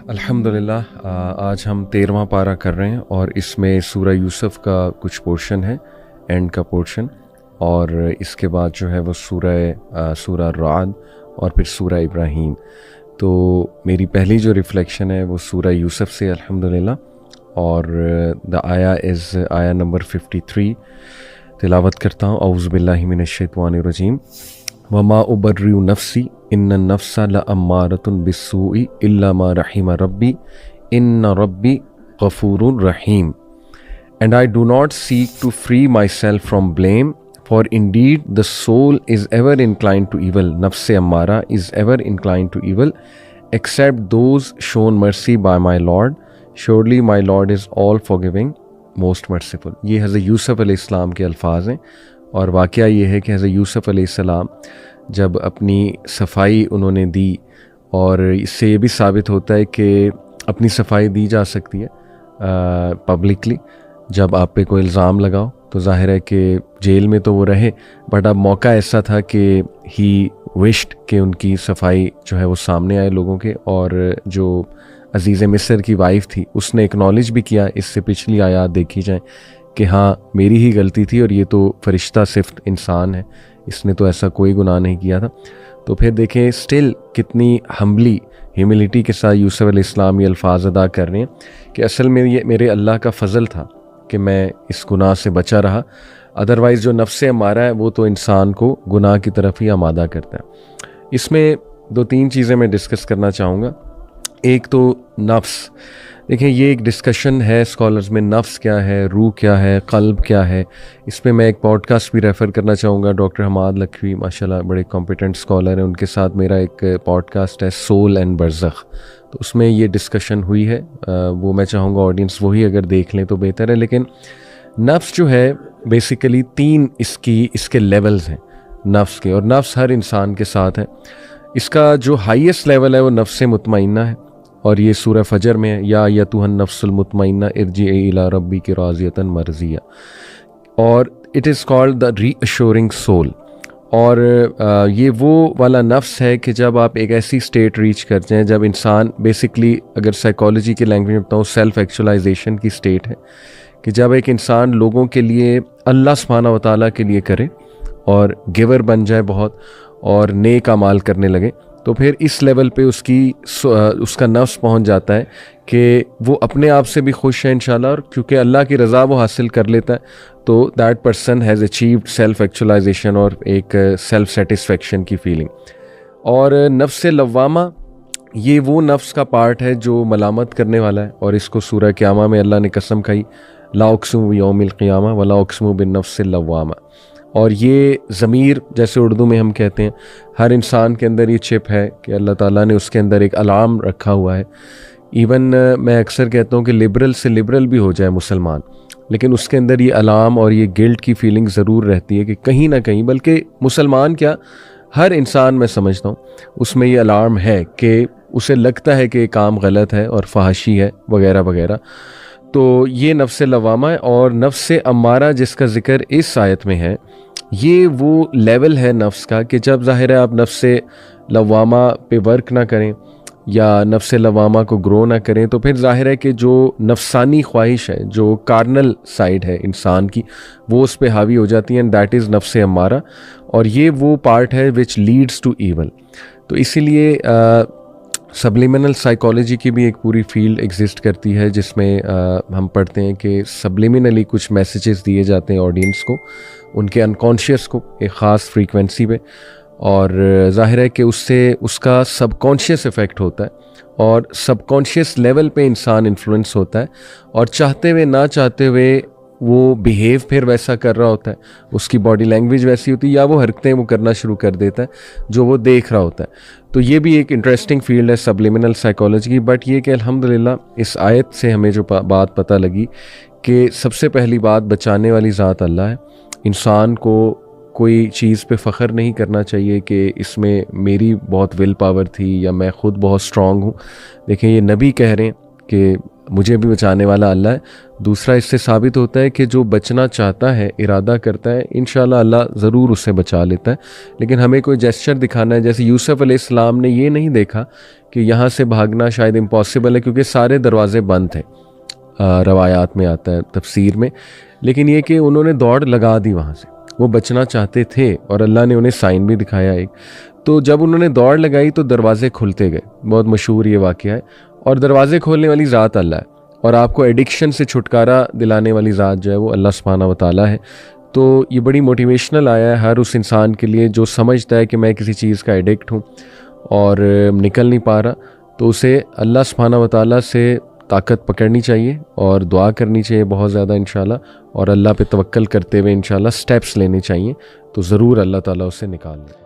अल्हम्दुलिल्लाह आज हम 13वां पारा कर रहे हैं और इसमें सूरा यूसुफ का कुछ पोर्शन है, एंड का पोर्शन, और इसके बाद जो है वो सूरा राद और फिर सूरा इब्राहीम। तो मेरी पहली जो रिफ़्लेक्शन है वो सूरा यूसुफ से अल्हम्दुलिल्लाह, और द आया इज़ आया नंबर 53। तिलावत करता हूँ। औज़ु बिल्लाहि मिनश शैतानिर रजीम। वमा उबर्रिउ नफ्सी इन्न नफ्सा लअम्मारतुन बिस्सूइ इल्ला मा रहिमा रब्बी इन्न रब्बी गफूरुर रहीम। And I do not seek to free myself from blame, for indeed the soul is ever inclined to evil, nafs-e ammara is ever inclined to evil, except those shown mercy by my Lord. Surely my Lord is all forgiving, most merciful। ये हज़रत यूसुफ अलैहिस्सलाम के अल्फाज हैं, और वाक़या ये है कि हज़रत यूसुफ अलैहिस्सलाम जब अपनी सफाई उन्होंने दी, और इससे ये भी साबित होता है कि अपनी सफाई दी जा सकती है पब्लिकली। जब आप पे कोई इल्ज़ाम लगाओ तो जाहिर है कि जेल में तो वो रहे, बट अब मौका ऐसा था कि ही विश्ड कि उनकी सफाई जो है वो सामने आए लोगों के। और जो अज़ीज़ मिस्र की वाइफ थी उसने एक्नॉलेज भी किया, इससे पिछली आयात देखी जाए, कि हाँ मेरी ही गलती थी और ये तो फरिश्ता सिर्फ इंसान है, इसने तो ऐसा कोई गुनाह नहीं किया था। तो फिर देखें स्टिल कितनी हम्बली ह्यूमिलिटी के साथ यूसुफ अलैहिस्सलाम ये अल्फाज अदा कर रहे हैं कि असल में ये मेरे अल्लाह का फ़ज़ल था कि मैं इस गुनाह से बचा रहा, अदरवाइज़ जो नफ्स हमारा है वो तो इंसान को गुनाह की तरफ ही आमादा करता है। इसमें 2-3 चीज़ें मैं डिस्कस करना चाहूँगा। एक तो नफ्स, देखें ये एक डिस्कशन है स्कॉलर्स में, नफ्स क्या है, रूह क्या है, क़ल्ब क्या है। इस पर मैं एक पॉडकास्ट भी रेफ़र करना चाहूँगा। डॉक्टर हमाद लखवी माशाल्लाह बड़े कॉम्पिटेंट स्कॉलर हैं, उनके साथ मेरा एक पॉडकास्ट है सोल एंड बरज़ख, तो उसमें ये डिस्कशन हुई है। वो मैं चाहूँगा ऑडियंस वही अगर देख लें तो बेहतर है। लेकिन नफ्स जो है बेसिकली 3 इसके लेवल्स हैं नफ्स के, और नफ्स हर इंसान के साथ है। इसका जो हाईएस्ट लेवल है वो नफ्स मुतमइन्ना है, और ये सूरह फजर में है, या अय्युहन नफ्सुल मुतमइन्ना इरजिई इला रब्बिकी राज़ियतन मर्ज़िया, और it is called the reassuring soul. और ये वो वाला नफ्स है कि जब आप एक ऐसी स्टेट रीच कर जाएँ जब इंसान बेसिकली, अगर साइकोलॉजी की लैंग्वेज में बताऊँ, सेल्फ एक्चुअलाइजेशन की स्टेट है, कि जब एक इंसान लोगों के लिए, अल्लाह सुब्हानहू व तआला के लिए करे और गिवर बन जाए बहुत, और नेक अमाल करने लगे, तो फिर इस लेवल पे उसका नफ्स पहुंच जाता है कि वो अपने आप से भी खुश है इंशाल्लाह, और क्योंकि अल्लाह की रज़ा वो हासिल कर लेता है, तो that person has achieved self actualization और एक सेल्फ सेटिस्फेक्शन की फीलिंग। और नफ्स लव्वामा ये वो नफ्स का पार्ट है जो मलामत करने वाला है, और इसको सूरह क़यामा में अल्लाह ने कसम खाई, ला उक़्सिमु बियौमिल क़ियामा व ला उक़्सिमु बिन्नफ्सिल लव्वामा। और ये ज़मीर, जैसे उर्दू में हम कहते हैं, हर इंसान के अंदर ये चिप है कि अल्लाह ताला ने उसके अंदर एक अलार्म रखा हुआ है। इवन मैं अक्सर कहता हूँ कि लिबरल से लिबरल भी हो जाए मुसलमान, लेकिन उसके अंदर ये अलार्म और ये गिल्ट की फीलिंग ज़रूर रहती है कि कहीं ना कहीं, बल्कि मुसलमान क्या, हर इंसान मैं समझता हूँ उसमें ये अलार्म है कि उसे लगता है कि काम गलत है और फहाशी है वगैरह वगैरह। तो ये नफ्स लवामा है। और नफ्स अम्मारा जिसका ज़िक्र इस आयत में है, ये वो लेवल है नफ्स का कि जब ज़ाहिर है आप नफ्स लवामा पे वर्क ना करें या नफ्स लवामा को ग्रो ना करें, तो फिर ज़ाहिर है कि जो नफसानी ख्वाहिश है, जो कार्नल साइड है इंसान की, वो उस पे हावी हो जाती है, एंड दैट इज़ नफ्स अम्मारा। और ये वो पार्ट है विच लीड्स टू ईवल। तो इसीलिए सब्लिमिनल साइकोलॉजी की भी एक पूरी फील्ड एग्जिस्ट करती है, जिसमें हम पढ़ते हैं कि सब्लिमिनली कुछ मैसेजेस दिए जाते हैं ऑडियंस को, उनके अनकॉन्शियस को, एक ख़ास फ्रीक्वेंसी पे, और ज़ाहिर है कि उससे उसका सबकॉन्शियस इफ़ेक्ट होता है, और सबकॉन्शियस लेवल पे इंसान इन्फ्लुएंस होता है, और चाहते हुए ना चाहते हुए वो बिहेव फिर वैसा कर रहा होता है, उसकी बॉडी लैंग्वेज वैसी होती है, या वो हरकतें वो करना शुरू कर देता है जो वो देख रहा होता है। तो ये भी एक इंटरेस्टिंग फील्ड है सब्लिमिनल साइकोलॉजी की। बट ये कि अल्हम्दुलिल्लाह इस आयत से हमें जो बात पता लगी कि सबसे पहली बात, बचाने वाली ज़ात अल्लाह है। इंसान को कोई चीज़ पे फ़ख्र नहीं करना चाहिए कि इसमें मेरी बहुत विल पावर थी या मैं ख़ुद बहुत स्ट्रॉन्ग हूँ। देखें ये नबी कह रहे हैं कि मुझे भी बचाने वाला अल्लाह है। दूसरा, इससे साबित होता है कि जो बचना चाहता है, इरादा करता है, इंशाल्लाह अल्लाह ज़रूर उसे बचा लेता है। लेकिन हमें कोई जेस्चर दिखाना है, जैसे यूसुफ अलैहिस्सलाम ने ये नहीं देखा कि यहाँ से भागना शायद इम्पॉसिबल है क्योंकि सारे दरवाजे बंद थे, रवायात में आता है, तफसीर में। लेकिन ये कि उन्होंने दौड़ लगा दी वहाँ से, वो बचना चाहते थे और अल्लाह ने उन्हें साइन भी दिखाया एक। तो जब उन्होंने दौड़ लगाई तो दरवाजे खुलते गए, बहुत मशहूर ये वाक़या है। और दरवाजे खोलने वाली ज़ात अल्लाह है, और आपको एडिक्शन से छुटकारा दिलाने वाली ज़ात जो है वो अल्लाह सुब्हानहू व तआला है। तो ये बड़ी मोटिवेशनल आया है हर उस इंसान के लिए जो समझता है कि मैं किसी चीज़ का एडिक्ट हूँ और निकल नहीं पा रहा, तो उसे अल्लाह सुब्हानहू व तआला से ताकत पकड़नी चाहिए और दुआ करनी चाहिए बहुत ज़्यादा इंशाल्लाह, और अल्लाह पे तवक्कल करते हुए इंशाल्लाह स्टेप्स लेने चाहिए, तो ज़रूर अल्लाह ताला उसे निकाल ले।